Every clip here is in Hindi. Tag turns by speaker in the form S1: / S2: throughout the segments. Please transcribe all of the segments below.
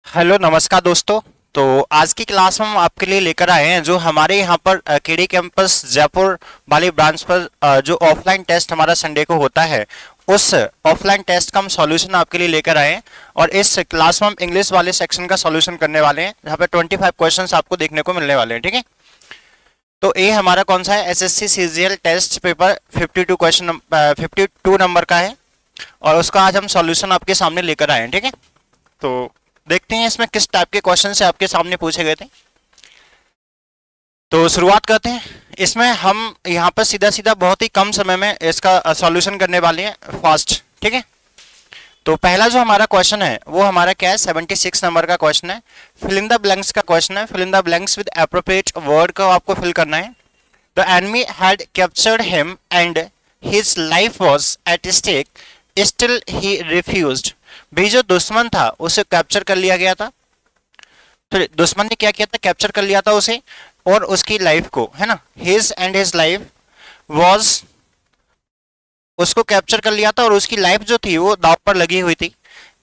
S1: हेलो नमस्कार दोस्तों। तो आज की क्लास में हम आपके लिए लेकर आए हैं जो हमारे यहाँ पर केडी कैंपस जयपुर वाली ब्रांच पर जो ऑफलाइन टेस्ट हमारा संडे को होता है उस ऑफलाइन टेस्ट का हम सॉल्यूशन आपके लिए लेकर आए हैं। और इस क्लास में हम इंग्लिश वाले सेक्शन का सॉल्यूशन करने वाले हैं जहाँ पे 25 क्वेश्चंस आपको देखने को मिलने वाले हैं। ठीक है, तो ये हमारा कौन सा है, SSC CGL test paper 52 number का है और उसका आज हम सॉल्यूशन आपके सामने लेकर आए हैं। ठीक है, तो देखते हैं इसमें किस टाइप के क्वेश्चन से आपके सामने पूछे गए थे। तो शुरुआत करते हैं। इसमें हम यहाँ पर सीधा सीधा बहुत ही कम समय में इसका सॉल्यूशन करने वाले हैं फास्ट। ठीक है, तो पहला जो हमारा क्वेश्चन है वो हमारा क्या है, 76 नंबर का क्वेश्चन है। फिल इन द ब्लैंक्स का क्वेश्चन है। Fill in the blanks with appropriate word को आपको फिल करना है। The enemy had captured him and his life was at stake, still he refused. भाई जो दुश्मन था उसे कैप्चर कर लिया गया था। तो दुश्मन ने क्या किया था, कैप्चर कर लिया था उसे और उसकी लाइफ को, है ना, his and his life was, उसको कैप्चर कर लिया था और उसकी लाइफ जो थी वो दाव पर लगी हुई थी।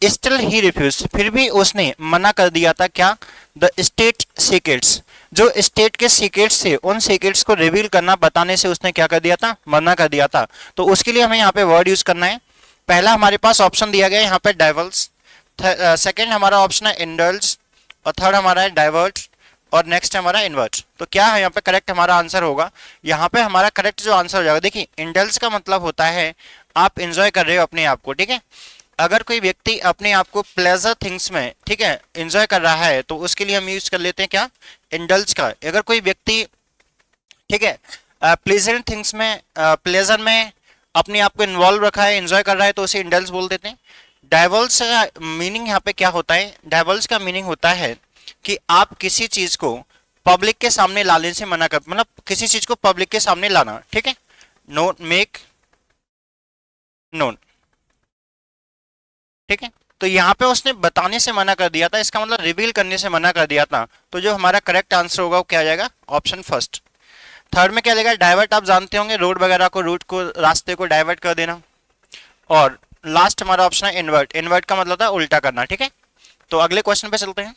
S1: स्टिल ही रिफ्यूज, फिर भी उसने मना कर दिया था। क्या, द स्टेट सीक्रेट्स, जो स्टेट के सीक्रेट्स थे उन सीक्रेट्स को रिवील करना, बताने से उसने क्या कर दिया था, मना कर दिया था। तो उसके लिए हमें यहाँ पे वर्ड यूज करना है। पहला हमारे पास ऑप्शन दिया गया है यहाँ पे डाइवल्स, सेकंड हमारा ऑप्शन है इंडल्ज और थर्ड हमारा है डाइवर्ट और नेक्स्ट हमारा इन्वर्ट। तो क्या है यहाँ पे करेक्ट हमारा आंसर होगा, यहाँ पे हमारा करेक्ट जो आंसर हो जाएगा, देखिए इंडल्ज का मतलब होता है आप इंजॉय कर रहे हो अपने आप को। ठीक है, अगर कोई व्यक्ति अपने आप को प्लेजर थिंग्स में, ठीक है, एंजॉय कर रहा है तो उसके लिए हम यूज कर लेते हैं क्या, इंडल्ज का। अगर कोई व्यक्ति, ठीक है, प्लेजर थिंग्स में, प्लेजर में अपने आप को इन्वॉल्व रखा है, एंजॉय कर रहा है, तो उसे इंडल्ज बोल देते हैं। डाइवल्स का मीनिंग यहाँ पे क्या होता है, डाइवल्स का मीनिंग होता है कि आप किसी चीज को पब्लिक के सामने लाने से मना कर, मतलब किसी चीज को पब्लिक के सामने लाना। ठीक है, नो मेक नोन। ठीक है, तो यहाँ पे उसने बताने से मना कर दिया था, इसका मतलब रिवील करने से मना कर दिया था। तो जो हमारा करेक्ट आंसर होगा वो क्या आ जाएगा, ऑप्शन फर्स्ट। थर्ड में क्या लगेगा, डाइवर्ट, आप जानते होंगे रोड वगैरह को, रूट को, रास्ते को डाइवर्ट कर देना। और लास्ट हमारा ऑप्शन है इन्वर्ट, इन्वर्ट का मतलब था उल्टा करना। ठीक है, तो अगले क्वेश्चन पे चलते हैं।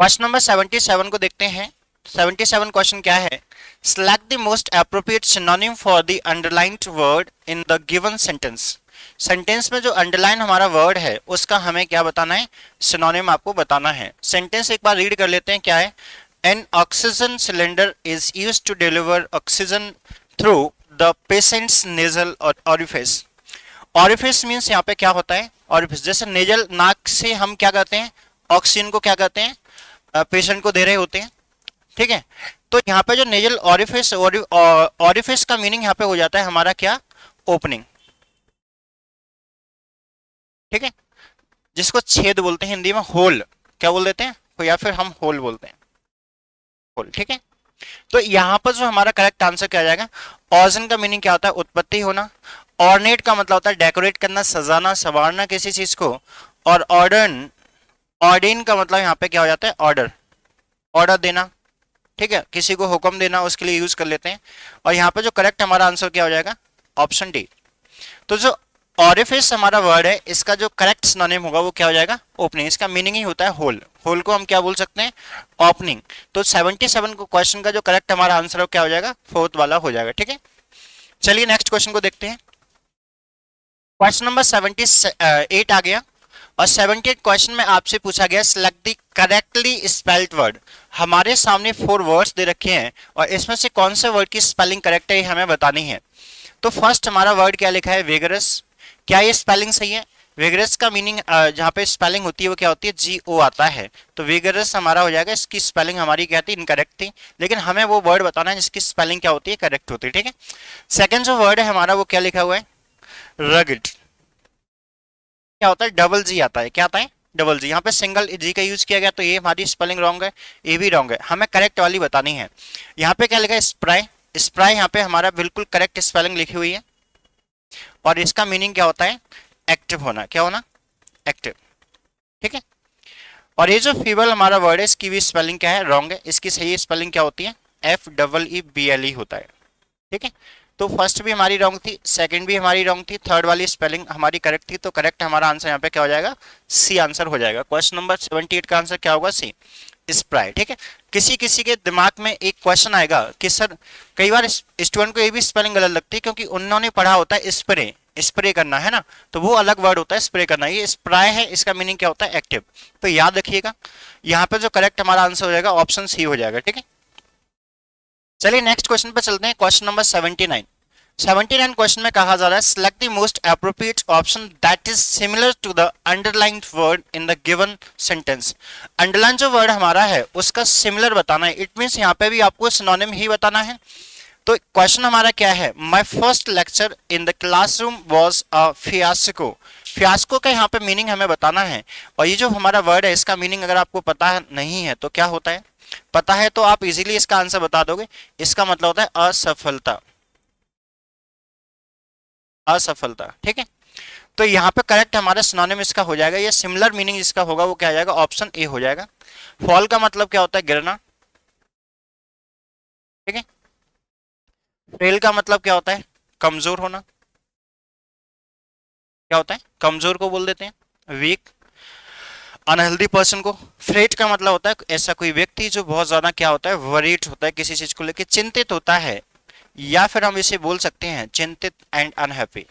S1: क्वेश्चन नंबर 77 को देखते हैं। 77 क्वेश्चन क्या है, select the most appropriate synonym for the underlined word in the given sentence. Sentence में जो अंडरलाइन हमारा वर्ड है उसका हमें क्या बताना है, सिनोनिम आपको बताना है। सेंटेंस एक बार रीड कर लेते हैं, क्या है, an oxygen cylinder is used to deliver oxygen through the patient's nasal orifice. Orifice means यहाँ पे क्या होता है, ऑरिफिस, जैसे नेजल, नाक से हम क्या करते हैं, ऑक्सीजन को क्या करते हैं, पेशेंट को दे रहे होते हैं। ठीक है, तो यहाँ पे जो नेजल ऑरिफिस, ऑरिफिस का मीनिंग यहाँ पे हो जाता है हमारा क्या, ओपनिंग। ठीक है, जिसको छेद बोलते हैं हिंदी में, होल क्या बोल देते हैं, तो या फिर हम होल बोलते हैं, होल। ठीक है, तो यहाँ पर जो हमारा करेक्ट आंसर क्या आ जाएगा, ऑर्जन का मीनिंग क्या होता है, उत्पत्ति होना। ऑर्नेट का मतलब होता है डेकोरेट करना, सजाना, संवारना किसी चीज को। और ऑर्डन, ऑर्डिन का मतलब यहाँ पे क्या हो जाता है, ऑर्डर, ऑर्डर देना। ठीक है, किसी को हुक्म देना, उसके लिए यूज कर लेते हैं। और यहाँ पे जो करेक्ट हमारा आंसर क्या हो जाएगा, ऑप्शन डी। तो जो ऑरिफिस हमारा वर्ड है इसका जो करेक्ट सिनोनिम होगा वो क्या हो जाएगा, ओपनिंग। इसका मीनिंग ही होता है होल, होल को हम क्या बोल सकते हैं, ओपनिंग। तो 77 को क्वेश्चन का जो करेक्ट हमारा आंसर क्या हो जाएगा, फोर्थ वाला हो जाएगा। ठीक है, चलिए नेक्स्ट क्वेश्चन को देखते हैं। क्वेश्चन नंबर 78 आ गया और 78 क्वेश्चन में आपसे पूछा गया, select the correctly spelled word. हमारे सामने 4 वर्ड्स दे रखे हैं और इसमें से कौन से वर्ड की स्पेलिंग करेक्ट है हमें बतानी है। तो फर्स्ट हमारा वर्ड क्या लिखा है, वेगरस। क्या ये स्पेलिंग सही है, वेगरस का मीनिंग जहाँ पे स्पेलिंग होती है वो क्या होती है, GO आता है। तो वेगरस हमारा हो जाएगा, इसकी स्पेलिंग हमारी क्या थी, इनकरेक्ट थी, लेकिन हमें वो वर्ड बताना है जिसकी स्पेलिंग क्या होती है, करेक्ट होती है। ठीक है, सेकंड जो वर्ड है हमारा वो क्या लिखा हुआ है, रगड। क्या होता है, डबल जी आता है, क्या आता है, डबल जी। यहाँ पे सिंगल जी का यूज किया गया तो ये हमारी स्पेलिंग रॉन्ग है, ये भी रॉन्ग है, हमें करेक्ट वाली बतानी है। यहाँ पे क्या लिखा है, स्प्राई। स्प्राई यहाँ पे हमारा बिल्कुल करेक्ट स्पेलिंग लिखी हुई है और इसका मीनिंग क्या होता है, एक्टिव होना, क्या होना, एक्टिव। ठीक है, और ये जो फीबल हमारा वर्ड है इसकी भी स्पेलिंग क्या है, रॉन्ग है, इसकी सही स्पेलिंग क्या होती है, FEEBLE होता है। ठीक है, तो फर्स्ट भी हमारी रॉन्ग थी, सेकंड भी हमारी रॉन्ग थी, थर्ड वाली स्पेलिंग हमारी करेक्ट थी, तो करेक्ट हमारा आंसर यहाँ पे क्या हो जाएगा, सी आंसर हो जाएगा। क्वेश्चन नंबर 78 का आंसर क्या होगा, सी, स्प्राई। ठीक है, किसी किसी के दिमाग में एक क्वेश्चन आएगा कि सर कई बार स्टूडेंट को ये भी स्पेलिंग गलत लगती है क्योंकि उन्होंने पढ़ा होता है स्प्रे, स्प्रे करना है ना, तो वो अलग वर्ड होता है स्प्रे करना, ये स्प्राई है, इसका मीनिंग क्या होता है, एक्टिव। तो याद रखिएगा यहाँ पे जो करेक्ट हमारा आंसर हो जाएगा ऑप्शन सी हो जाएगा। ठीक है, चलिए नेक्स्ट क्वेश्चन पे चलते हैं। Question number 79। 79 क्वेश्चन में कहा जा रहा है select the most appropriate option that is similar to the underlined word in the given sentence. Underline जो वर्ड हमारा है उसका सिमिलर बताना है, इट मींस यहाँ पे भी आपको सिनोनिम ही बताना है। तो क्वेश्चन हमारा क्या है, my first lecture in the classroom was a fiasco. Fiasco का यहाँ पे मीनिंग हमें बताना है, और ये जो हमारा वर्ड है इसका मीनिंग अगर आपको पता है नहीं है तो क्या होता है, पता है तो आप इजीली इसका आंसर बता दोगे। इसका मतलब होता है असफलता, असफलता। ठीक है, तो यहाँ पे करेक्ट हमारा सिनोनिम इसका हो जाएगा, ये सिमिलर मीनिंग इसका होगा वो क्या आ जाएगा, ऑप्शन ए हो जाएगा। फॉल का मतलब क्या होता है, गिरना। ठीक है, फेल का मतलब क्या होता है, कमजोर होना। क्या होता है, कमजोर को बोल देते हैं वीक, अनहेल्दी पर्सन को। फ्रेट का मतलब होता है ऐसा कोई व्यक्ति जो बहुत ज्यादा क्या होता है, वरीड होता है, किसी चीज को लेकर चिंतित होता है, या फिर हम इसे बोल सकते हैं चिंतित एंड अनहैप्पी,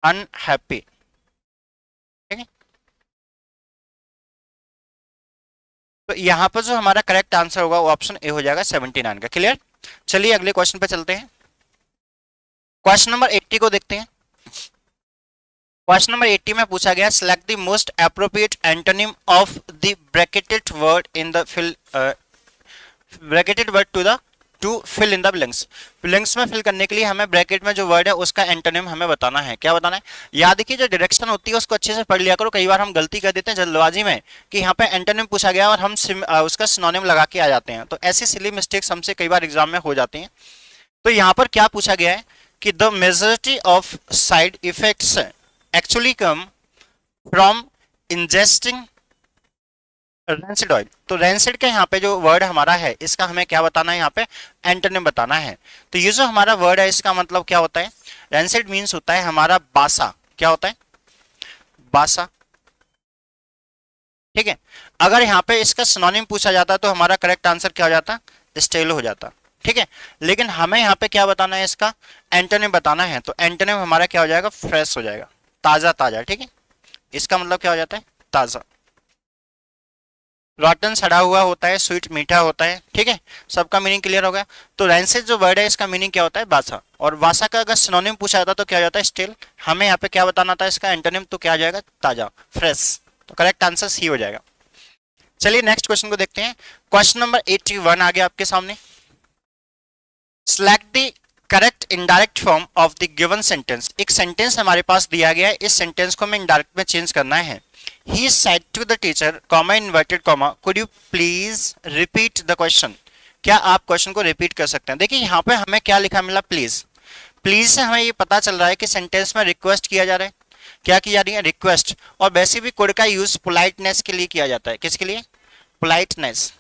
S1: अनहैप्पी। ठीक है, तो यहाँ पर जो हमारा करेक्ट आंसर होगा वो ऑप्शन ए हो जाएगा 79 का। क्लियर, चलिए अगले क्वेश्चन पे चलते हैं। क्वेश्चन नंबर 80 को देखते हैं। क्वेश्चन नंबर 80 में पूछा गया select the most appropriate antonym of the bracketed word in the fill, bracketed word to fill in the blanks. Blanks में फिल करने के लिए हमें ब्रैकेट में जो वर्ड है उसका एंटोनिम हमें बताना है। क्या बताना है, याद रखिए जो डायरेक्शन होती है उसको अच्छे से पढ़ लिया करो, कई बार हम गलती कर देते हैं जल्दबाजी में कि यहाँ पे एंटोनिम पूछा गया और हम उसका सिनोनिम लगा के आ जाते हैं, तो ऐसी सिली मिस्टेक्स हमसे कई बार एग्जाम में हो जाती हैं। तो यहाँ पर क्या पूछा गया है कि the majority of side effects actually come from ingesting rancid oil. तो रेंसिड का यहाँ पे जो वर्ड हमारा है इसका हमें क्या बताना है, यहाँ पे एंटोनिम बताना है। तो ये जो हमारा वर्ड है इसका मतलब क्या होता है, रेंसिड मीन्स होता है हमारा बासा। क्या होता है, बासा। ठीक है, अगर यहाँ पे इसका सिनोनिम पूछा जाता तो हमारा करेक्ट आंसर क्या हो जाता, स्टेल हो जाता। ठीक है, लेकिन हमें यहाँ पे क्या बताना है, इसका एंटोनिम बताना है, तो एंटोनिम हमारा क्या हो जाएगा, फ्रेश हो जाएगा, ताजा ताजा। ठीक है, इसका मतलब क्या हो जाता है, ताजा। रॉटन सड़ा हुआ होता है, स्वीट मीठा होता है। ठीक है, सबका मीनिंग क्लियर हो गया। तो रैंसिड जो वर्ड है इसका मीनिंग क्या होता है, बासा, और बासा का अगर सिनोनिम पूछा जाता तो क्या हो जाता है, स्टिल। हमें यहाँ पे क्या बताना था इसका एंटोनिम, तो क्या आ जाएगा, ताजा, फ्रेश। तो करेक्ट आंसर सी हो जाएगा। चलिए नेक्स्ट क्वेश्चन को देखते हैं। क्वेश्चन नंबर 81 आ गया आपके सामने। Select the correct indirect form of the given sentence. एक सेंटेंस हमारे पास दिया गया है, इस सेंटेंस को हमें इनडायरेक्ट में चेंज करना है। He said to the teacher, comma inverted comma, could you please repeat the question? क्या आप क्वेश्चन को रिपीट कर सकते हैं। देखिए यहाँ पे हमें क्या लिखा मिला, प्लीज। प्लीज से हमें ये पता चल रहा है कि सेंटेंस में रिक्वेस्ट किया जा रहा है। क्या किया जा रही है, रिक्वेस्ट। और वैसे भी कुड का यूज पोलाइटनेस के लिए किया जाता है। किसके लिए, पोलाइटनेस।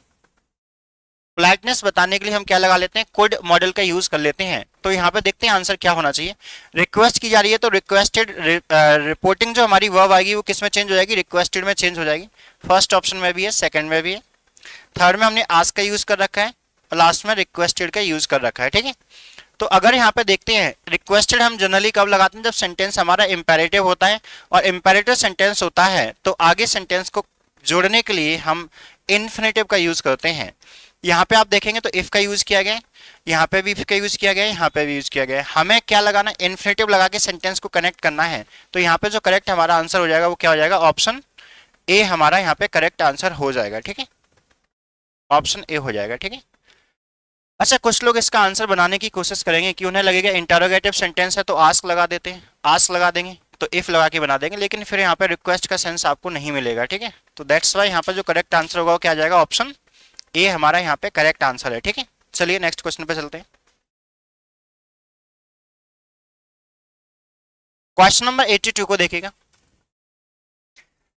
S1: पोलाइटनेस बताने के लिए हम क्या लगा लेते हैं, कुड मॉडल का यूज कर लेते हैं। तो यहाँ पे देखते हैं आंसर क्या होना चाहिए। रिक्वेस्ट की जा रही है तो रिक्वेस्टेड, रिपोर्टिंग जो हमारी वर्ब आएगी वो किस में चेंज हो जाएगी, रिक्वेस्टेड में चेंज हो जाएगी। फर्स्ट ऑप्शन में भी है, सेकंड में भी है, थर्ड में हमने आस्क का यूज कर रखा है, और लास्ट में रिक्वेस्टेड का यूज कर रखा है। ठीक है, तो अगर यहाँ पे देखते हैं रिक्वेस्टेड हम जनरली कब लगाते हैं, जब सेंटेंस हमारा इंपेरेटिव होता है, और इंपेरेटिव सेंटेंस होता है तो आगे सेंटेंस को जोड़ने के लिए हम इन्फिनेटिव का यूज करते हैं। यहाँ पे आप देखेंगे तो इफ का यूज किया गया है, यहाँ पे भी इफ का यूज किया गया है, यहाँ पे भी यूज किया गया है। हमें क्या लगाना, इन्फिनेटिव लगा के सेंटेंस को कनेक्ट करना है। तो यहाँ पे जो करेक्ट हमारा आंसर हो जाएगा वो क्या हो जाएगा, ऑप्शन ए हमारा यहाँ पे करेक्ट आंसर हो जाएगा। ठीक है, ऑप्शन ए हो जाएगा। ठीक है, अच्छा कुछ लोग इसका आंसर बनाने की कोशिश करेंगे कि उन्हें लगेगा इंटरोगेटिव सेंटेंस है तो आस्क लगा देते हैं, आस्क लगा देंगे तो इफ लगा के बना देंगे, लेकिन फिर यहाँ पे रिक्वेस्ट का सेंस आपको नहीं मिलेगा। ठीक है, तो दैट्स वाई यहाँ पे जो करेक्ट आंसर होगा वो क्या आ जाएगा, ऑप्शन ए हमारा यहाँ पे करेक्ट आंसर है। ठीक है, चलिए नेक्स्ट क्वेश्चन पे चलते हैं। क्वेश्चन नंबर 82 को देखिएगा।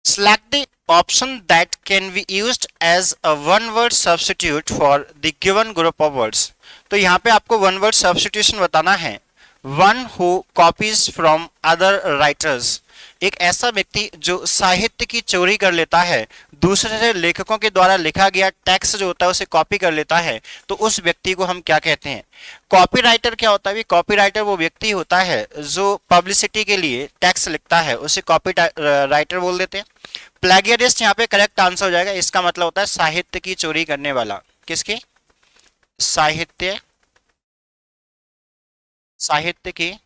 S1: Select the option that can be used as a one word substitute for the given group of words. तो यहाँ पे आपको वन वर्ड सब्स्टिट्यूशन बताना है। One who copies from other writers, एक ऐसा व्यक्ति जो साहित्य की चोरी कर लेता है, दूसरे लेखकों के द्वारा लिखा गया टेक्स्ट जो होता है उसे कॉपी कर लेता है, तो उस व्यक्ति को हम क्या कहते हैं? कॉपीराइटर क्या होता है? कॉपीराइटर वो व्यक्ति होता है जो पब्लिसिटी के लिए टेक्स्ट लिखता है, उसे कॉपी राइटर बोल देते हैं। प्लेगियरिस्ट यहाँ पे करेक्ट आंसर हो जाएगा, इसका मतलब होता है साहित्य की चोरी करने वाला। किसकी? साहित्य की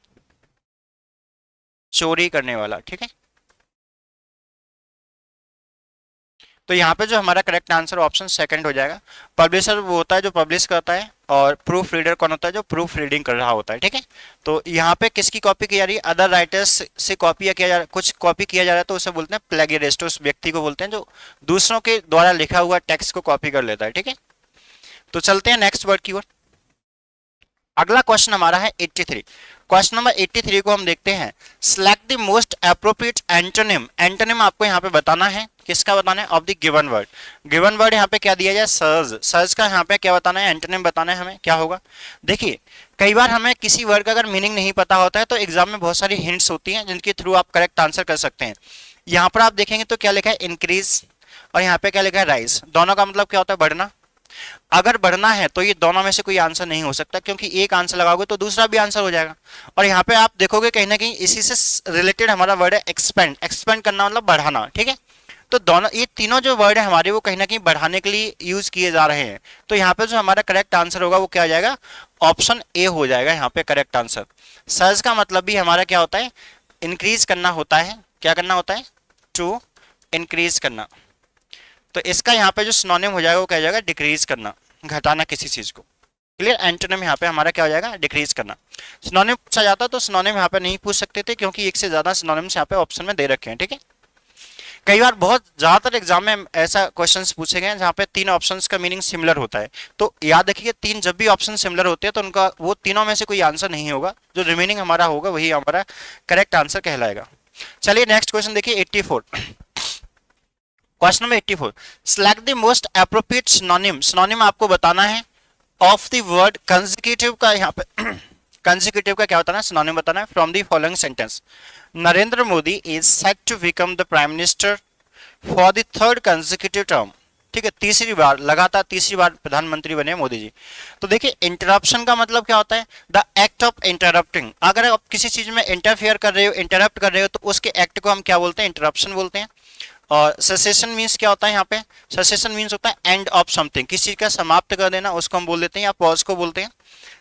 S1: चोरी करने वाला। ठीक है, तो यहाँ पे जो हमारा करेक्ट आंसर ऑप्शन सेकंड हो जाएगा। पब्लिशर वो होता है जो पब्लिश करता है, और प्रूफ रीडर कौन होता है? जो प्रूफ रीडिंग कर रहा होता है। ठीक है, तो यहाँ पे किसकी कॉपी की जा रही है? अदर राइटर्स से कॉपी किया जा रहा है, कुछ कॉपी किया जा रहा है, तो उसे बोलते हैं प्लेगियरिस्ट। उस व्यक्ति को बोलते हैं जो दूसरों के द्वारा लिखा हुआ टेक्स्ट को कॉपी कर लेता है। ठीक है, तो चलते हैं नेक्स्ट वर्ड की ओर। अगला क्वेश्चन हमारा है 83। क्वेश्चन नंबर 83 को हम देखते हैं। Select the most appropriate antonym. Antonym आपको यहाँ पे बताना है, किसका बताना है? Of the given word. Given word यहाँ पे क्या दिया जाए? सर्ज। सर्ज का यहाँ पे क्या बताना है? एंटोनिम बताना है हमें। क्या होगा? देखिए, कई बार हमें किसी वर्ड का अगर मीनिंग नहीं पता होता है तो एग्जाम में बहुत सारी हिंट्स होती हैं जिनके थ्रू आप करेक्ट आंसर कर सकते हैं। यहाँ पर आप देखेंगे तो क्या लिखा है? इंक्रीज, और यहाँ पे क्या लिखा है? राइज। दोनों का मतलब क्या होता है? बढ़ना। अगर बढ़ना है तो ये दोनों में से कोई आंसर नहीं हो सकता, क्योंकि एक आंसर लगाओगे तो दूसरा भी आंसर हो जाएगा। और यहाँ पे आप देखोगे कहीं ना कहीं इसी से रिलेटेड हमारा वर्ड है एक्सपेंड। एक्सपेंड करना मतलब बढ़ाना। ठीक है, तो दोनों ये तीनों जो वर्ड है हमारे वो कहीं ना कहीं बढ़ाने के लिए यूज किए जा रहे हैं। तो यहाँ पे जो हमारा करेक्ट आंसर होगा वो क्या हो जाएगा? ऑप्शन ए हो जाएगा यहाँ पे करेक्ट आंसर। सर्च का मतलब भी हमारा क्या होता है? इंक्रीज करना होता है। क्या करना होता है? टू इंक्रीज करना। तो इसका यहाँ पे जो सिनोनिम हो जाएगा वो क्या हो जाएगा? डिक्रीज करना, घटाना किसी चीज को। क्लियर? एंटोनिम यहाँ पे हमारा क्या हो जाएगा? डिक्रीज करना। सिनोनिम पूछा जाता तो सिनोनिम यहाँ पे नहीं पूछ सकते थे, क्योंकि एक से ज्यादा सिनोनिम्स यहाँ पे ऑप्शन में दे रखे हैं। ठीक है, कई बार बहुत ज्यादातर एग्जाम में ऐसा क्वेश्चंस पूछे गए हैं जहाँ पे तीन ऑप्शंस का मीनिंग सिमिलर होता है। तो याद रखिए, तीन जब भी ऑप्शन सिमिलर होते हैं तो उनका वो तीनों में से कोई आंसर नहीं होगा, जो रिमेनिंग हमारा होगा वही हमारा करेक्ट आंसर कहलाएगा। चलिए नेक्स्ट क्वेश्चन देखिए 84। Question number 84। Select the most appropriate synonym. Synonym आपको बताना है ऑफ द वर्ड कंसेक्यूटिव का। यहाँ पे कंसेक्यूटिव का क्या होता है? सिनोनिम बताना है। From the following sentence, Narendra Modi is set to become the prime minister for the third consecutive term. ठीक है, तीसरी बार, लगातार तीसरी बार प्रधानमंत्री बने मोदी जी। तो देखिए, इंटरप्शन का मतलब क्या होता है? The act of interrupting. अगर आप किसी चीज में इंटरफेयर कर रहे हो, इंटरप्ट कर रहे हो, तो उसके एक्ट को हम क्या बोलते हैं? इंटरप्शन बोलते हैं। और सेसेशन मीन्स क्या होता है? यहाँ पे सेसेशन मीन्स होता है एंड ऑफ समथिंग, किसी चीज का समाप्त कर देना, उसको हम बोल देते हैं या पॉज को बोलते हैं।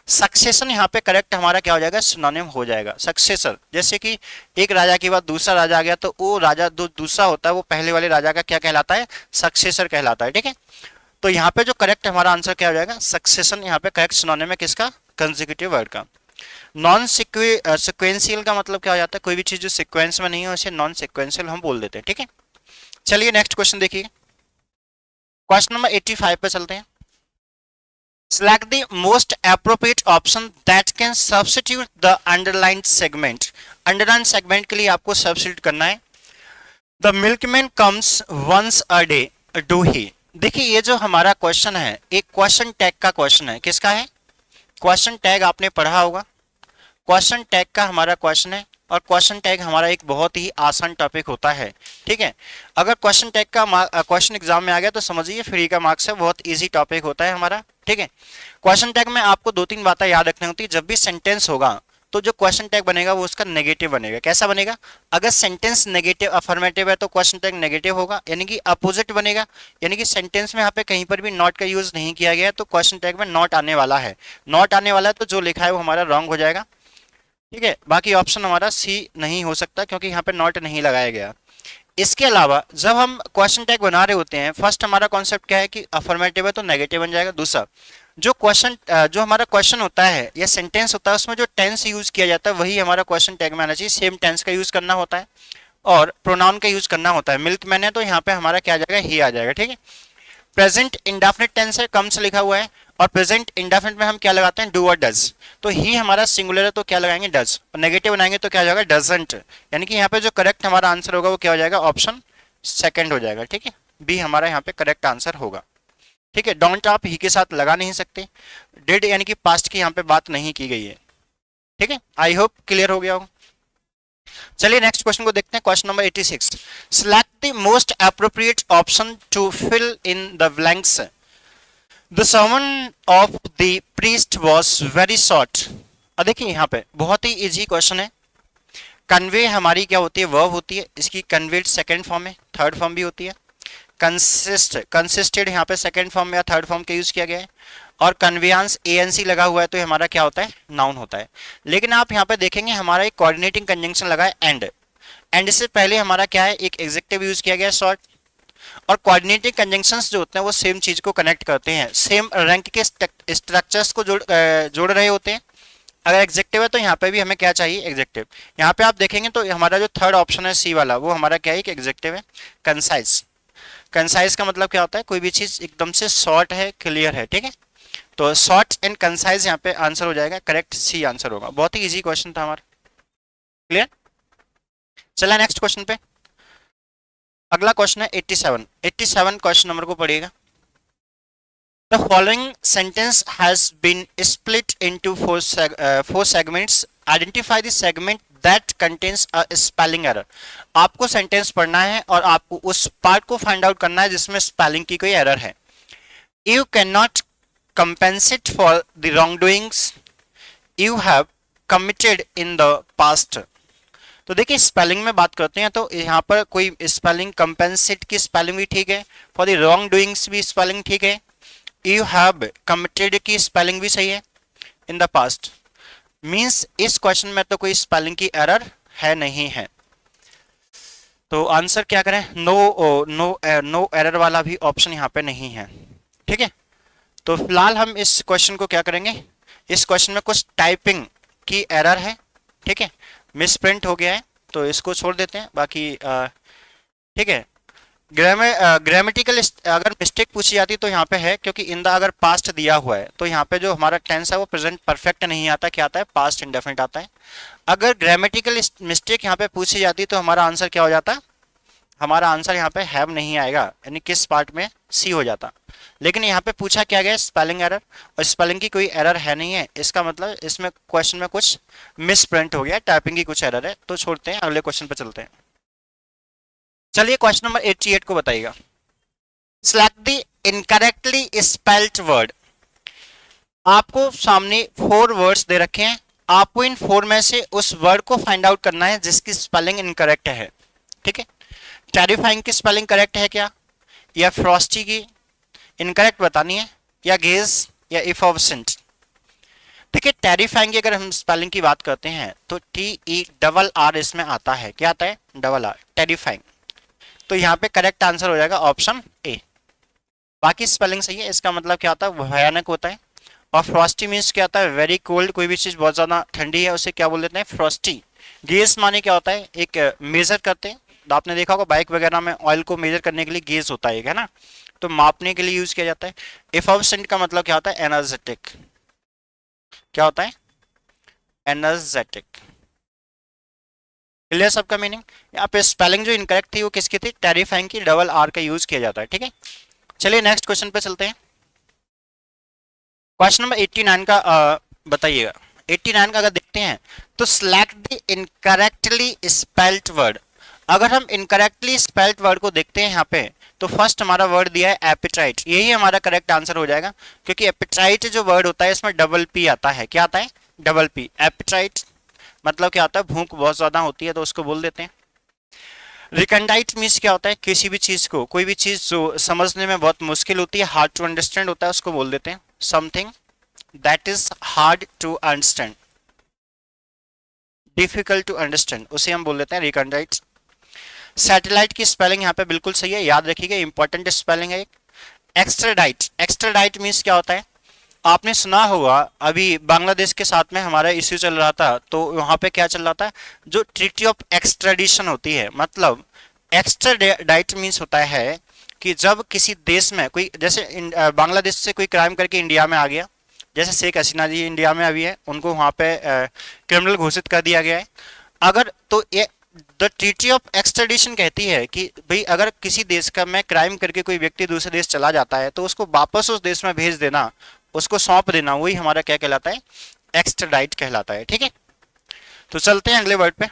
S1: सक्सेशन यहाँ पे करेक्ट हमारा क्या हो जाएगा? सिनोनिम हो जाएगा सक्सेसर। जैसे कि एक राजा के बाद दूसरा राजा आ गया, तो वो राजा जो दूसरा होता है वो पहले वाले राजा का क्या कहलाता है? सक्सेसर कहलाता है। ठीक है, तो यहाँ पे जो करेक्ट हमारा आंसर क्या हो जाएगा? सक्सेशन यहाँ पे करेक्ट सिनोनिम है किसका? कंसेक्यूटिव वर्ड का। नॉन सिक्वेंशियल का मतलब क्या हो जाता है? कोई भी चीज जो सिक्वेंस में नहीं है उसे नॉन सिक्वेंशियल हम बोल देते हैं। ठीक है, चलिए नेक्स्ट क्वेश्चन देखिए। क्वेश्चन नंबर 85 पे चलते हैं। Select the most appropriate option that can substitute the underlined segment. Underlined segment के लिए आपको substitute करना है। The milkman comes once a day. Do he? देखिए, ये जो हमारा क्वेश्चन है एक क्वेश्चन टैग का क्वेश्चन है। किसका है? क्वेश्चन टैग आपने पढ़ा होगा। क्वेश्चन टैग का हमारा क्वेश्चन है, और क्वेश्चन टैग हमारा एक बहुत ही आसान टॉपिक होता है। ठीक है, अगर क्वेश्चन टैग का क्वेश्चन एग्जाम में आ गया तो समझिए फ्री का मार्क्स है, बहुत इजी टॉपिक होता है हमारा। ठीक है, क्वेश्चन टैग में आपको दो तीन बातें याद रखनी होती है। जब भी सेंटेंस होगा तो जो क्वेश्चन टैग बनेगा वो उसका नेगेटिव बनेगा। कैसा बनेगा? अगर सेंटेंस नेगेटिव अफर्मेटिव है तो क्वेश्चन टैग नेगेटिव होगा, यानी कि अपोजिट बनेगा। यानी कि सेंटेंस में यहाँ पे कहीं पर भी नॉट का यूज नहीं किया गया है तो क्वेश्चन टैग में नॉट आने वाला है। नॉट आने वाला है तो जो लिखा है वो हमारा रॉन्ग हो जाएगा। ठीक है, बाकी ऑप्शन हमारा सी नहीं हो सकता क्योंकि यहाँ पे नॉट नहीं लगाया गया। इसके अलावा जब हम क्वेश्चन टैग बना रहे होते हैं, फर्स्ट हमारा कॉन्सेप्ट क्या है कि अफर्मेटिव है तो नेगेटिव बन जाएगा। दूसरा, जो हमारा क्वेश्चन होता है या सेंटेंस होता है उसमें जो टेंस यूज किया जाता है वही हमारा क्वेश्चन टैग में आना चाहिए। सेम टेंस का यूज करना होता है और प्रोनाउन का यूज करना होता है। मिल्क मैन है तो यहाँ पे हमारा क्या आ जाएगा? ही आ जाएगा। ठीक है, प्रेजेंट इंडेफिनिट टेंस है, कम से लिखा हुआ है, और प्रेजेंट इंडेफिनिट में हम क्या लगाते हैं? डू और डज। तो ही हमारा सिंगुलर है तो क्या लगाएंगे? डज। और नेगेटिव बनाएंगे तो क्या हो जाएगा? डजंट। यानी कि यहाँ पे जो करेक्ट हमारा आंसर होगा वो क्या हो जाएगा? ऑप्शन सेकंड हो जाएगा, ठीक है, बी हमारा यहाँ पे करेक्ट आंसर होगा, ठीक है। डोंट आप ही के साथ लगा नहीं सकते, डिड यानी कि पास्ट की यहाँ पे बात नहीं की गई है, ठीक है। आई होप क्लियर हो गया होगा। चलिए नेक्स्ट क्वेश्चन को देखते हैं, question number 86। Select the most appropriate option to fill in the blanks. The sermon of the priest was very short. अब देखिए यहाँ पे बहुत ही इजी क्वेश्चन है। कन्वे हमारी क्या होती है, वर्ब होती है, इसकी कन्वेड सेकंड फॉर्म है, थर्ड फॉर्म भी होती है। कंसिस्टेड यहाँ पे सेकंड फॉर्म या थर्ड फॉर्म का यूज किया गया है, और कन्वेंस एएनसी लगा हुआ है तो हमारा क्या होता है, नाउन होता है। लेकिन आप यहाँ पे देखेंगे हमारा एक कोऑर्डिनेटिंग कंजंक्शन लगा है एंड, एंड से पहले हमारा क्या है, एक एग्जेक्टिव यूज किया गया है शॉर्ट। और कोऑर्डिनेटिंग कंजंक्शंस जो होते हैं वो सेम चीज को कनेक्ट करते हैं, सेम रैंक के स्ट्रक्चर्स को जोड़ रहे होते हैं। अगर एग्जेक्टिव है तो यहाँ पे भी हमें क्या चाहिए, एग्जेक्टिव। यहाँ पे आप देखेंगे तो हमारा जो थर्ड ऑप्शन है सी वाला, वो हमारा क्या है, एक एग्जेक्टिव है। कंसाइज, कंसाइज का मतलब क्या होता है, कोई भी चीज एकदम से शॉर्ट है, क्लियर है, ठीक है। तो शॉर्ट एंड कंसाइज यहाँ पे आंसर हो जाएगा, करेक्ट सी आंसर होगा। बहुत ही इजी क्वेश्चन था हमारा, क्लियर। चला नेक्स्ट क्वेश्चन पे। अगला क्वेश्चन है 87। 87 क्वेश्चन नंबर को पढ़िएगा। The following sentence has been split into four segments. Identify the segment that contains a spelling error. आपको सेंटेंस पढ़ना है और आपको उस पार्ट को फाइंड आउट करना है जिसमें स्पेलिंग की कोई एरर है। You cannot compensate for the wrongdoings you have committed in the past. तो देखिए स्पेलिंग में बात करते हैं तो यहाँ पर कोई स्पेलिंग कंपेंसेट की स्पेलिंग भी ठीक है, फॉर द रॉन्ग डूइंग्स भी स्पेलिंग ठीक है, यू हैव कमिटेड की स्पेलिंग भी सही है, इन द पास्ट मींस इस क्वेश्चन में तो कोई स्पेलिंग की एरर है नहीं है। तो आंसर क्या करें, नो एरर वाला भी ऑप्शन यहाँ पे नहीं है, ठीक है। तो फिलहाल हम इस क्वेश्चन को क्या करेंगे, इस क्वेश्चन में कुछ टाइपिंग की एरर है, ठीक है, मिस प्रिंट हो गया है तो इसको छोड़ देते हैं। बाकी ठीक है, ग्रामेटिकल अगर मिस्टेक पूछी जाती तो यहाँ पे है, क्योंकि इन द अगर पास्ट दिया हुआ है तो यहाँ पे जो हमारा टेंस है वो प्रेजेंट परफेक्ट नहीं आता, क्या आता है, पास्ट इंडेफिनिट आता है। अगर ग्रामेटिकल मिस्टेक यहाँ पे पूछी जाती तो हमारा आंसर क्या हो जाता, हमारा आंसर यहाँ पे हैव नहीं आएगा, यानी किस पार्ट में, सी हो जाता। लेकिन यहाँ पे पूछा क्या गया, स्पेलिंग एरर, और स्पेलिंग की कोई एरर है नहीं है, इसका मतलब इसमें क्वेश्चन में कुछ मिस प्रिंट हो गया, टाइपिंग की कुछ एरर है। तो छोड़ते हैं, अगले क्वेश्चन पे चलते हैं। चलिए क्वेश्चन नंबर 88 को बताइएगा। Select the incorrectly spelled word. आपको सामने 4 वर्ड्स दे रखे हैं, आपको इन 4 में से उस वर्ड को फाइंड आउट करना है जिसकी स्पेलिंग इनकरेक्ट है, ठीक है। टेरिफाइंग की स्पेलिंग करेक्ट है क्या, या फ्रॉस्टी की इनकरेक्ट बतानी है, या गेज, या इफोवसेंट, ठीक है। टेरिफाइंग की अगर हम स्पेलिंग की बात करते हैं तो TERR इसमें आता है, क्या आता है, RR, टेरिफाइंग। तो यहाँ पे करेक्ट आंसर हो जाएगा ऑप्शन ए। बाकी स्पेलिंग सही है, इसका मतलब क्या होता है, भयानक होता है। और फ्रॉस्टी मीन्स क्या होता है, वेरी कोल्ड, कोई भी चीज बहुत ज्यादा ठंडी है उसे क्या बोल देते हैं, फ्रॉस्टी। गेज माने क्या होता है, एक मेजर करते हैं, तो आपने देखा होगा बाइक वगैरह में ऑयल को मेजर करने के लिए गेज होता है ना, तो मापने के लिए यूज किया जाता है। एफर्वेसेंट का मतलब क्या होता है, एनर्जेटिक, क्या होता है, एनर्जेटिक। क्लियर सबका मीनिंग। यहाँ पे स्पेलिंग जो इनकरेक्ट थी वो किसकी थी, टेरिफाइंग की, RR का यूज किया जाता है, ठीक है। चलिए नेक्स्ट क्वेश्चन पे चलते हैं। क्वेश्चन नंबर 89 का बताइएगा। 89 का अगर देखते हैं तो select the incorrectly spelled word. अगर हम इनकरेक्टली स्पेल्ड वर्ड को देखते हैं यहाँ पे तो फर्स्ट हमारा वर्ड दिया है एपिटाइट, यही हमारा करेक्ट आंसर हो जाएगा, क्योंकि एपिटाइट जो वर्ड होता है इसमें डबल पी आता है, क्या आता है, डबल पी। एपिटाइट मतलब क्या होता है, भूख बहुत ज्यादा होती है तो उसको बोल देते हैं। रिकंडाइट मीन्स क्या होता है, किसी भी चीज को, कोई भी चीज जो समझने में बहुत मुश्किल होती है, हार्ड टू अंडरस्टैंड होता है, उसको बोल देते हैं something that is hard to understand, difficult to understand, उसे हम बोल देते हैं रिकंडाइट। सैटेलाइट की स्पेलिंग यहाँ पे बिल्कुल सही है, याद रखिएगा, इंपॉर्टेंट स्पेलिंग है एक। एक्स्ट्राडाइट, एक्स्ट्राडाइट मीन्स क्या होता है, आपने सुना होगा अभी बांग्लादेश के साथ में हमारा इश्यू चल रहा था, तो वहां पे क्या चल रहा था, जो ट्रीटी ऑफ एक्स्ट्राडिशन होती है, मतलब एक्स्ट्राडाइट मीन्स होता है कि जब किसी देश में कोई, जैसे बांग्लादेश से कोई क्राइम करके इंडिया में आ गया, जैसे शेख हसीना जी इंडिया में अभी है, उनको वहां पे क्रिमिनल घोषित कर दिया गया है, अगर तो ये द ट्रीटी ऑफ एक्सट्रेडिशन कहती है कि भाई अगर किसी देश का में क्राइम करके कोई व्यक्ति दूसरे देश चला जाता है तो उसको वापस उस देश में भेज देना, उसको सौंप देना, वही हमारा क्या कहलाता है, एक्स्ट्राडाइट कहलाता है। ठीक है, तो चलते हैं अगले वर्ड पे।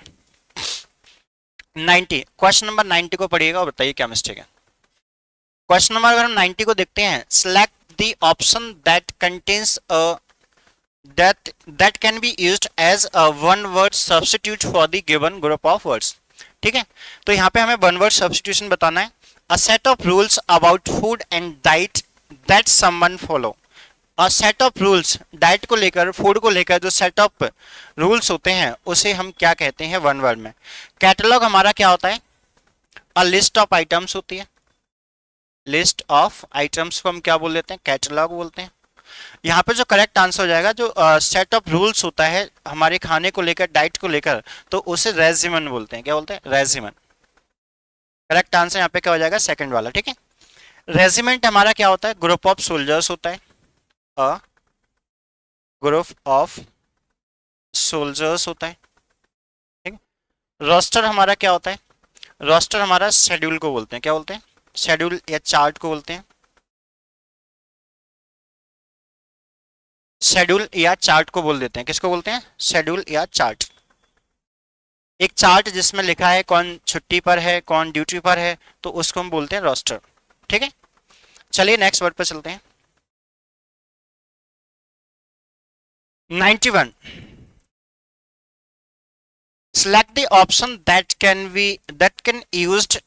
S1: 90, क्वेश्चन नंबर 90 को पढ़िएगा और बताइए क्या मिस्टेक है। क्वेश्चन नंबर अगर हम 90 को देखते हैं, select the option that contains a that can be used as a one word substitute for the given group of words। ठीक है, तो यहाँ पे हमें वन वर्ड सब्स्टिट्यूशन बताना है। a set of rules about food and diet that someone follow। a set of rules, diet को लेकर, फूड को लेकर जो सेट ऑफ रूल्स होते हैं उसे हम क्या कहते हैं वन वर्ड में। कैटलॉग हमारा क्या होता है, अ लिस्ट ऑफ आइटम्स होती है, लिस्ट ऑफ आइटम्स को हम क्या बोल देते हैं, कैटलॉग बोलते हैं। यहाँ पे जो करेक्ट आंसर हो जाएगा, जो सेट ऑफ रूल्स होता है हमारे खाने को लेकर, डाइट को लेकर, तो उसे रेजिमेंट बोलते हैं। क्या बोलते हैं, रेजिमेंट। करेक्ट आंसर यहाँ पे क्या हो जाएगा, सेकंड वाला। ठीक है, रेजिमेंट हमारा क्या होता है, ग्रुप ऑफ सोल्जर्स होता है, अ ग्रुप ऑफ सोल्जर्स होता है। ठीक है, रोस्टर हमारा क्या होता है, रोस्टर हमारा शेड्यूल को बोलते हैं। क्या बोलते हैं, शेड्यूल या चार्ट को बोलते हैं, शेड्यूल या चार्ट को बोल देते हैं। किसको बोलते हैं, शेड्यूल या चार्ट। एक चार्ट जिसमें लिखा है कौन छुट्टी पर है, कौन ड्यूटी पर है, तो उसको हम बोलते हैं रोस्टर। ठीक है, चलिए नेक्स्ट वर्ड पर चलते हैं। 91, select the option that can be used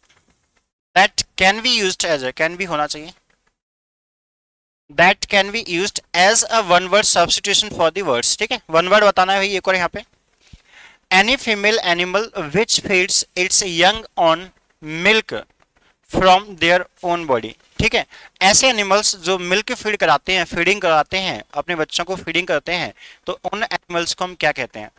S1: as a, can be होना चाहिए, that can be used as a one word substitution for the words। ठीक है, वन वर्ड बताना है भाई एक और यहाँ पे। any female animal which feeds its young on milk from their own body। ठीक है, ऐसे एनिमल्स जो मिल्क फीड कराते हैं, फीडिंग कराते हैं, अपने बच्चों को फीडिंग करते हैं, तो उन एनिमल्स को हम क्या कहते हैं।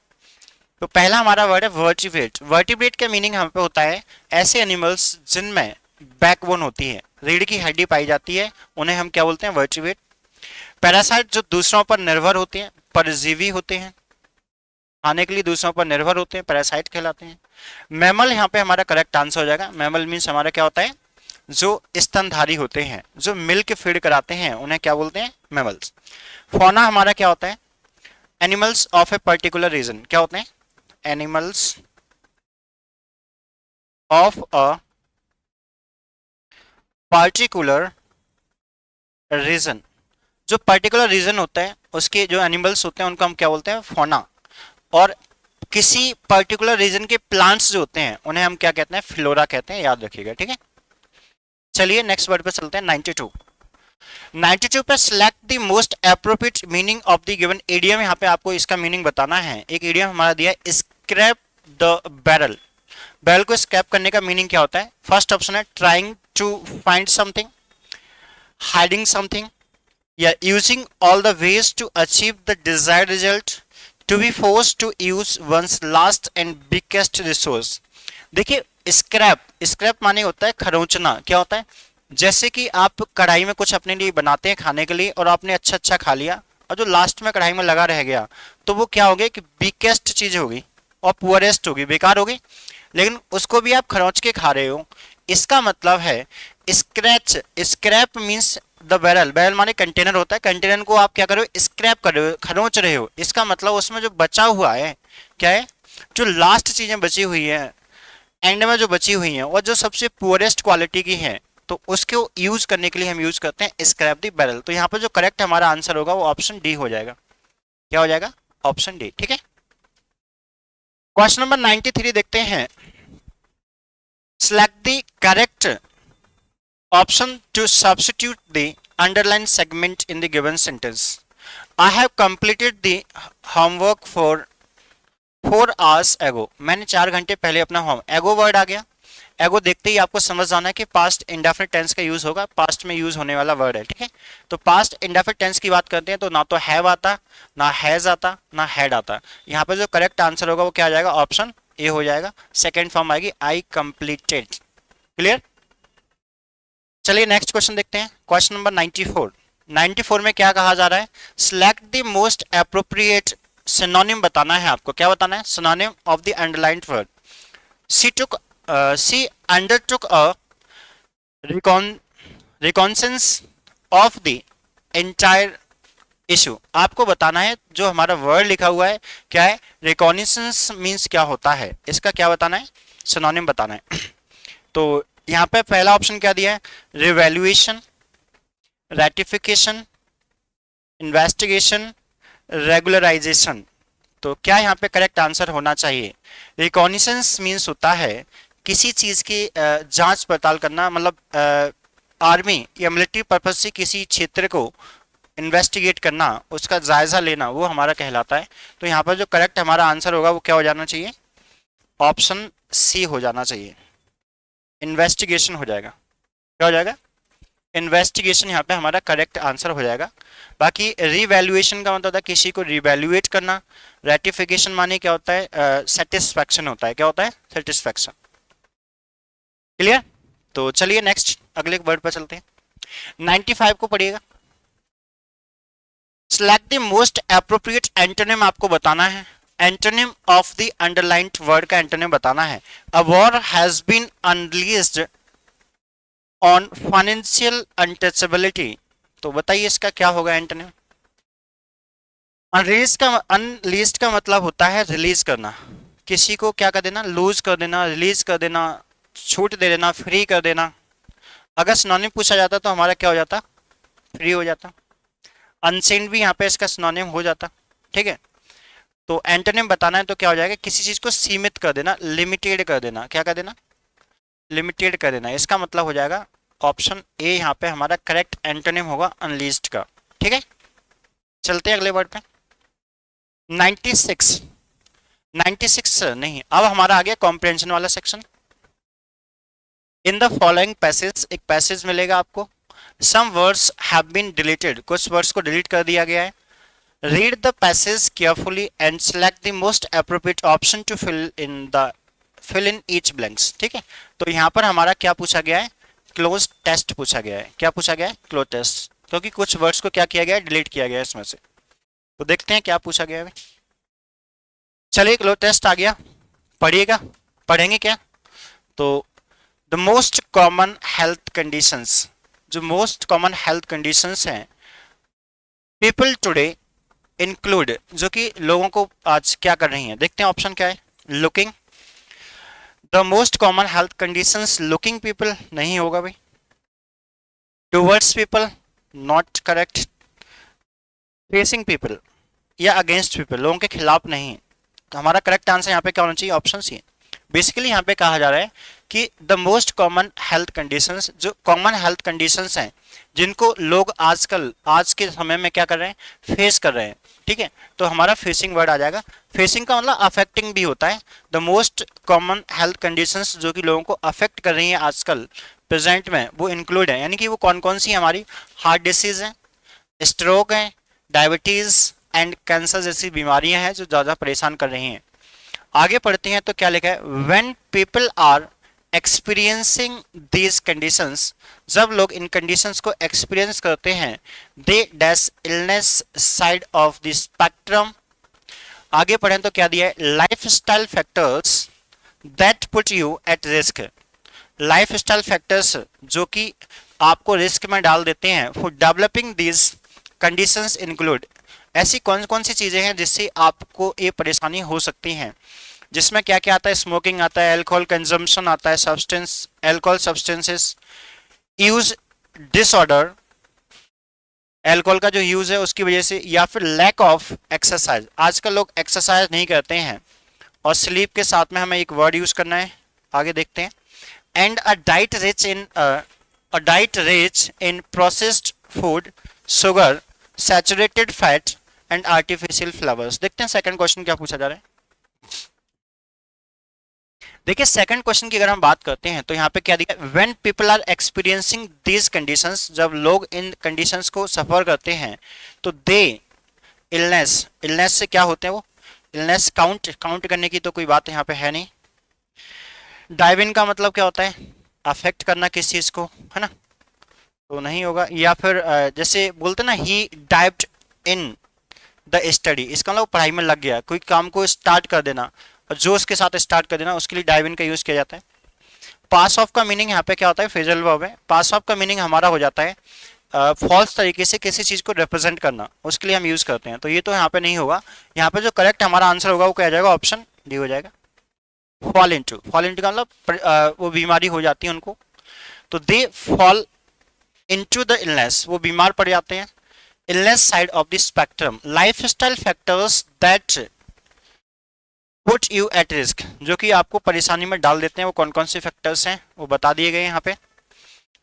S1: तो पहला हमारा वर्ड है वर्टिब्रेट। वर्टिब्रेट का मीनिंग यहाँ पे होता है ऐसे एनिमल्स जिनमें बैकबोन होती है, रीढ़ की हड्डी पाई जाती है, उन्हें हम क्या बोलते हैं, वर्टिब्रेट। पैरासाइट जो दूसरों पर निर्भर होते हैं, परजीवी होते हैं, खाने के लिए दूसरों पर निर्भर होते हैं, पैरासाइट कहलाते हैं। मैमल यहाँ पे हमारा करेक्ट आंसर हो जाएगा। मैमल मीन्स हमारा क्या होता है, जो स्तनधारी होते हैं, जो मिल्क फीड कराते हैं, उन्हें क्या बोलते हैं, मैमल्स। फौना हमारा क्या होता है, animals of a particular region. क्या होते हैं, animals of a particular region. जो पर्टिकुलर रीजन होता है उसके जो एनिमल्स होते हैं उनको हम क्या बोलते हैं, फौना। और किसी पर्टिकुलर रीजन के प्लांट्स जो होते हैं उन्हें हम क्या कहते हैं, फ्लोरा कहते हैं, याद रखिएगा। ठीक है, चलिए नेक्स्ट वर्ड पे चलते हैं। 92, 92 पे select the most appropriate meaning of the given idiom. यहाँ पे आपको इसका मीनिंग बताना है। एक इडियम हमारा दिया है, स्क्रैप द बैरल। बैरल को स्क्रैप करने का मीनिंग क्या होता है। फर्स्ट ऑप्शन है trying to find something, hiding something, या using all the ways to achieve the desired result, to be forced to use one's last and biggest resource. देखिए स्क्रैप, स्क्रैप माने होता है खरोंचना। क्या होता है, जैसे कि आप कढ़ाई में कुछ अपने लिए बनाते हैं खाने के लिए और आपने अच्छा अच्छा खा लिया और जो लास्ट में कढ़ाई में लगा रह गया तो वो क्या हो गया कि बिगेस्ट चीज होगी और पुअरेस्ट होगी, बेकार होगी, लेकिन उसको भी आप खरोंच के खा रहे हो। इसका मतलब है scratch, scrap means the barrel. Barrel माने कंटेनर होता है, कंटेनर को आप क्या कर रहे हो, स्क्रैप कर रहे हो, खरोंच रहे हो। इसका मतलब उसमें जो बचा हुआ है क्या है, जो लास्ट चीजें बची हुई है, एंड में जो बची हुई हैं और जो सबसे पुअरेस्ट क्वालिटी की हैं, तो उसको यूज करने के लिए हम यूज करते हैं स्क्रैप द बैरल। तो यहाँ पर जो करेक्ट हमारा आंसर होगा वो ऑप्शन डी हो जाएगा। क्या हो जाएगा, ऑप्शन डी। ठीक है, क्वेश्चन नंबर 93 देखते हैं। Select the correct option to substitute the underline segment in the given sentence. I have completed the homework for 4 hours ago। मैंने 4 घंटे पहले अपना होम, एगो वर्ड आ गया। एगो देखते ही आपको समझ आना है कि पास्ट इंडेफिनिट टेंस का यूज होगा, पास्ट में यूज होने वाला वर्ड है। ठीक है, तो पास्ट इंडेफिनिट टेंस की बात करते हैं तो ना तो हैव आता, ना हैज आता, ना हैड आता। यहाँ पे जो करेक्ट आंसर होगा वो क्या आ जाएगा, ऑप्शन ए हो जाएगा। सेकेंड फॉर्म आएगी आई कंप्लीटेड। क्लियर, चलिए नेक्स्ट क्वेश्चन देखते हैं। क्वेश्चन नंबर 94, 94 में क्या कहा जा रहा है, select the most appropriate synonym बताना है आपको। क्या बताना है, synonym of the underlined word. she undertook a recon reconnaissance of the entire issue. आपको बताना है जो हमारा वर्ड लिखा हुआ है क्या है, रिकॉनिसेंस मींस क्या होता है, इसका क्या बताना है, सिनोनिम बताना है। तो यहाँ पे पहला ऑप्शन क्या दिया है, रिवैल्यूएशन, रेटिफिकेशन, इन्वेस्टिगेशन, रेगुलराइजेशन। तो क्या यहाँ पे करेक्ट आंसर होना चाहिए, रिकॉनिसेंस मींस होता है किसी चीज की जांच पड़ताल करना, मतलब आर्मी या मिलिट्री पर्पज से किसी क्षेत्र को इन्वेस्टिगेट करना, उसका जायजा लेना, वो हमारा कहलाता है। तो यहाँ पर जो करेक्ट हमारा आंसर होगा वो क्या हो जाना चाहिए, ऑप्शन सी हो जाना चाहिए, इन्वेस्टिगेशन हो जाएगा। क्या हो जाएगा, इन्वेस्टिगेशन यहाँ पे हमारा करेक्ट आंसर हो जाएगा। बाकी रिवैल्यूएशन का मतलब होता है किसी को रिवैल्यूएट करना, रेटिफिकेशन माने क्या होता है, सेटिस्फैक्शन होता है। क्या होता है, सेटिस्फैक्शन। क्लियर। तो चलिए नेक्स्ट अगले वर्ड पर चलते हैं। 95 को पढ़िएगा। Select the most appropriate antonym आपको बताना है, antonym of the underlined word का एंटोनिम बताना है। A war has been unleashed on financial untouchability. तो बताइए इसका क्या होगा एंटोनिम। अनलीज्ड का मतलब होता है रिलीज करना, किसी को क्या कर देना, लूज कर देना, रिलीज कर देना, छूट दे देना, फ्री कर देना। अगर सिनोनिम पूछा जाता तो हमारा क्या हो जाता, फ्री हो जाता। अनसेंड भी यहाँ पे इसका सिनोनिम हो जाता। ठीक है, तो एंटोनिम बताना है तो क्या हो जाएगा, किसी चीज को सीमित कर देना, लिमिटेड कर देना। क्या कर देना, लिमिटेड कर देना। इसका मतलब हो जाएगा ऑप्शन ए यहाँ पे हमारा करेक्ट एंटोनिम होगा अनलीज्ड का। ठीक है, चलते हैं अगले वर्ड पे। 96 नहीं, अब हमारा आ गया कॉम्प्रिहेंशन वाला सेक्शन। इन द फॉलोइंग पैसेज, एक पैसेज मिलेगा आपको, some words have been deleted, कुछ वर्ड्स को डिलीट कर दिया गया है। Read the passage carefully and select the most appropriate option to fill in each blanks. ठीक है, तो यहाँ पर हमारा क्या पूछा गया है, क्लोज टेस्ट पूछा गया है। क्या पूछा गया है, क्लोज टेस्ट, क्योंकि कुछ वर्ड्स को क्या किया गया है, डिलीट किया गया है इसमें से। तो देखते हैं क्या पूछा गया है। चलिए क्लोज टेस्ट आ गया, पढ़िएगा, पढ़ेंगे क्या। तो the most common health conditions, जो मोस्ट कॉमन हेल्थ कंडीशंस हैं पीपल टुडे इंक्लूड, जो कि लोगों को आज क्या कर रही हैं। देखते हैं ऑप्शन क्या है, looking, the most common health conditions looking people नहीं होगा भाई। Towards people not correct. Facing people या अगेंस्ट पीपल, लोगों के खिलाफ नहीं। तो हमारा करेक्ट आंसर यहाँ पे क्या होना चाहिए, ऑप्शन सी। बेसिकली यहाँ पे कहा जा रहा है कि the most common health conditions, जो कॉमन हेल्थ कंडीशंस हैं जिनको लोग आजकल आज के समय में क्या कर रहे हैं, फेस कर रहे हैं। ठीक है, तो हमारा फेसिंग वर्ड आ जाएगा। फेसिंग का मतलब अफेक्टिंग भी होता है। The most common health conditions जो कि लोगों को अफेक्ट कर रही हैं आजकल प्रेजेंट में, वो इंक्लूड है, यानी कि वो कौन कौन सी हमारी, हार्ट डिसीज है, स्ट्रोक है, डायबिटीज एंड कैंसर जैसी बीमारियां हैं जो ज़्यादा परेशान कर रही हैं। आगे पढ़ते हैं तो क्या लिखा है, when people are experiencing these conditions, जब लोग इन कंडीशंस को एक्सपीरियंस करते हैं, they dash illness side of the spectrum. आगे पढ़ें तो क्या दिया है, life style factors that put you at risk. Life style factors जो कि आपको रिस्क में डाल देते हैं, for developing these conditions include, ऐसी कौन कौन सी चीजें हैं जिससे आपको ये परेशानी हो सकती हैं, जिसमें क्या क्या आता है, स्मोकिंग आता है, अल्कोहल कंजम्पशन आता है, substance alcohol substances use disorder, alcohol का जो यूज है उसकी वजह से, या फिर लैक ऑफ एक्सरसाइज, आजकल लोग एक्सरसाइज नहीं करते हैं, और स्लीप के साथ में हमें एक वर्ड यूज करना है, आगे देखते हैं, and a diet rich in processed food, sugar, saturated fat and artificial flowers. देखते हैं सेकंड क्वेश्चन क्या पूछा जा रहा है। देखिए सेकंड क्वेश्चन की अगर हम बात करते हैं तो यहाँ पे क्या दिया, when people are experiencing these conditions, जब लोग इन कंडीशंस को सफर करते हैं, तो दे इलनेस, इलनेस से क्या होते हैं वो, इलनेस काउंट करने की तो कोई बात यहाँ पे है नहीं। डाइव इन का मतलब क्या होता है, अफेक्ट करना किस चीज को, है ना, तो नहीं होगा। या फिर जैसे बोलते ना, ही डाइव्ड इन द स्टडी, इसका मतलब पढ़ाई में लग गया, कोई काम को स्टार्ट कर देना, और जो उसके साथ स्टार्ट कर देना उसके लिए डाइव इन का यूज किया जाता है। पास ऑफ का मीनिंग यहाँ पे क्या होता है, फ्रेजल वर्ब है। पास ऑफ का मीनिंग हमारा हो जाता है फॉल्स तरीके से किसी चीज को रिप्रेजेंट करना, उसके लिए हम यूज करते हैं। तो ये तो यहाँ पे नहीं होगा, यहाँ पे जो करेक्ट हमारा आंसर होगा वो क्या आ जाएगा, ऑप्शन डी हो जाएगा। फॉल इनटू, फॉल इनटू का मतलब वो बीमारी हो जाती है उनको, तो they fall into the illness, वो बीमार पड़ जाते हैं। Illness side of the spectrum, lifestyle factors that put you at risk, जो कि आपको परेशानी में डाल देते हैं, वो कौन कौन से फैक्टर्स हैं वो बता दिए गए यहाँ पे।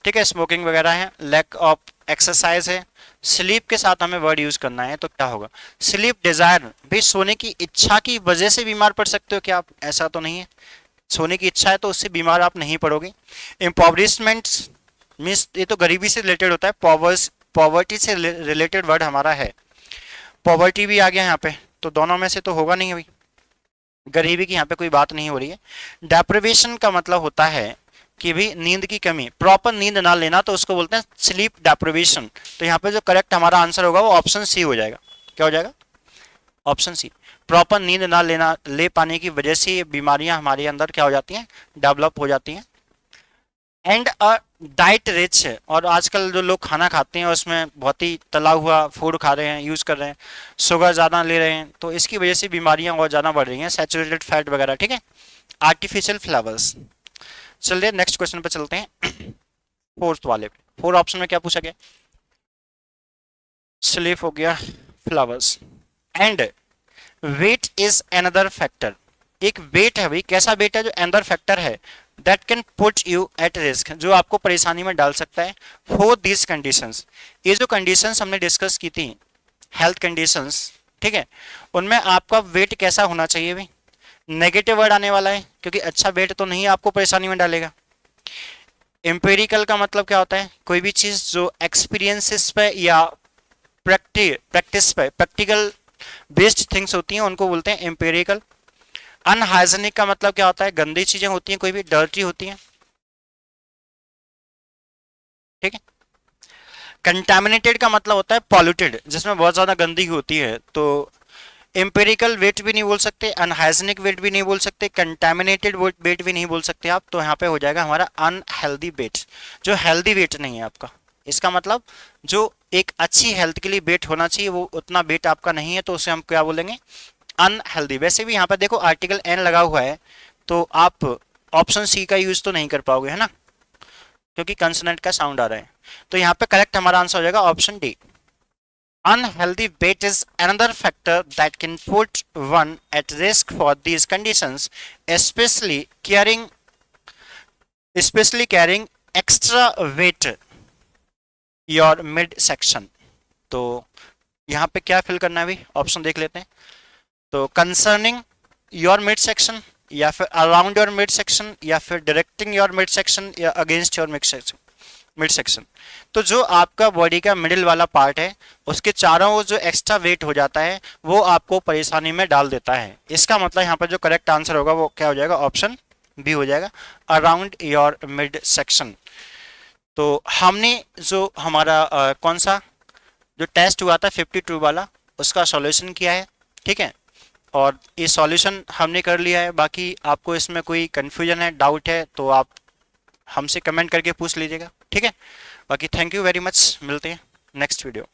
S1: ठीक है, स्मोकिंग वगैरह है, लैक ऑफ एक्सरसाइज है, स्लीप के साथ हमें वर्ड यूज करना है। तो क्या होगा, स्लीप डिजायर, भाई सोने की इच्छा की वजह से बीमार पड़ सकते हो क्या आप, ऐसा तो नहीं है। सोने की इच्छा है तो उससे बीमार आप नहीं पड़ोगे। इम्पॉवरिशमेंट मीन्स ये तो गरीबी से रिलेटेड होता है, पॉवर्टी से रिलेटेड वर्ड हमारा है। पॉवर्टी भी आ गया यहाँ पे, तो दोनों में से तो होगा नहीं अभी, गरीबी की यहाँ पे कोई बात नहीं हो रही है। डेप्रिवेशन का मतलब होता है कि भी नींद की कमी, प्रॉपर नींद ना लेना, तो उसको बोलते हैं स्लीप डेप्रिवेशन। तो यहाँ पे जो करेक्ट हमारा आंसर होगा वो ऑप्शन सी हो जाएगा। क्या हो जाएगा, ऑप्शन सी। प्रॉपर नींद ना ले पाने की वजह से ये बीमारियां हमारे अंदर क्या हो जाती हैं, डेवलप हो जाती हैं। एंड अ डाइट रिच, और आजकल जो लोग खाना खाते हैं उसमें बहुत ही तला हुआ फूड खा रहे हैं, यूज कर रहे हैं, शुगर ज़्यादा ले रहे हैं, तो इसकी वजह से बीमारियां और ज़्यादा बढ़ रही हैं, सैचुरेटेड फैट वगैरह। ठीक है, आर्टिफिशियल फ्लेवर्स। चलिए नेक्स्ट क्वेश्चन पे चलते हैं, फोर्थ वाले पे। फोर ऑप्शन में क्या पूछा गया, स्लीप हो गया, flowers, and weight is another factor. एक वेट है भाई, कैसा वेट है, जो अनदर फैक्टर है, that can put you at risk, जो आपको परेशानी में डाल सकता है। फॉर दिस कंडीशंस, ये जो कंडीशंस हमने डिस्कस की थी, हेल्थ कंडीशंस, ठीक है, उनमें आपका वेट कैसा होना चाहिए भाई, नेगेटिव वर्ड आने वाला है, क्योंकि अच्छा वेट तो नहीं आपको परेशानी में डालेगा। एम्पेरिकल का मतलब क्या होता है, कोई भी चीज जो एक्सपीरियंसेस पे या प्रैक्टिस पे, प्रैक्टिकल बेस्ड थिंग्स होती हैं उनको बोलते हैं एम्पेरिकल। अनहाइजेनिक का मतलब क्या होता है, गंदी चीजें होती हैं, कोई भी डर्टी होती हैं। ठीक है, कंटामिनेटेड का मतलब होता है पॉल्यूटेड, जिसमें बहुत ज्यादा गंदगी होती है। तो एम्पेरिकल वेट भी नहीं बोल सकते, अनहाइजेनिक वेट भी नहीं बोल सकते, कंटामिनेटेड वेट भी नहीं बोल सकते आप। तो यहाँ पे हो जाएगा हमारा अनहेल्दी वेट, जो हेल्दी वेट नहीं है आपका। इसका मतलब जो एक अच्छी हेल्थ के लिए वेट होना चाहिए वो उतना वेट आपका नहीं है, तो उसे हम क्या बोलेंगे, अनहेल्दी। वैसे भी यहाँ पर देखो आर्टिकल एन लगा हुआ है, तो आप ऑप्शन सी का यूज तो नहीं कर पाओगे, है ना, क्योंकि कंसोनेंट का साउंड आ रहा है। तो यहाँ पे करेक्ट हमारा आंसर हो जाएगा option D. Unhealthy weight is another factor that can put one at risk for these conditions, especially carrying extra weight your midsection। तो यहाँ पे क्या फिल करना है अभी, ऑप्शन देख लेते हैं। तो कंसर्निंग योर मिड सेक्शन, या फिर अराउंड योर मिड सेक्शन, या फिर डायरेक्टिंग योर मिड सेक्शन, या अगेंस्ट योर मिड सेक्शन। तो जो आपका बॉडी का मिडिल वाला पार्ट है उसके चारों ओर जो एक्स्ट्रा वेट हो जाता है वो आपको परेशानी में डाल देता है। इसका मतलब यहाँ पर जो करेक्ट आंसर होगा वो क्या हो जाएगा, ऑप्शन बी हो जाएगा, अराउंड योर मिड सेक्शन। तो हमने जो हमारा कौन सा जो टेस्ट हुआ था 52 वाला, उसका सॉल्यूशन किया है। ठीक है, और ये सॉल्यूशन हमने कर लिया है। बाकी आपको इसमें कोई कंफ्यूजन है, डाउट है, तो आप हमसे कमेंट करके पूछ लीजिएगा। ठीक है, बाकी थैंक यू वेरी मच, मिलते हैं नेक्स्ट वीडियो।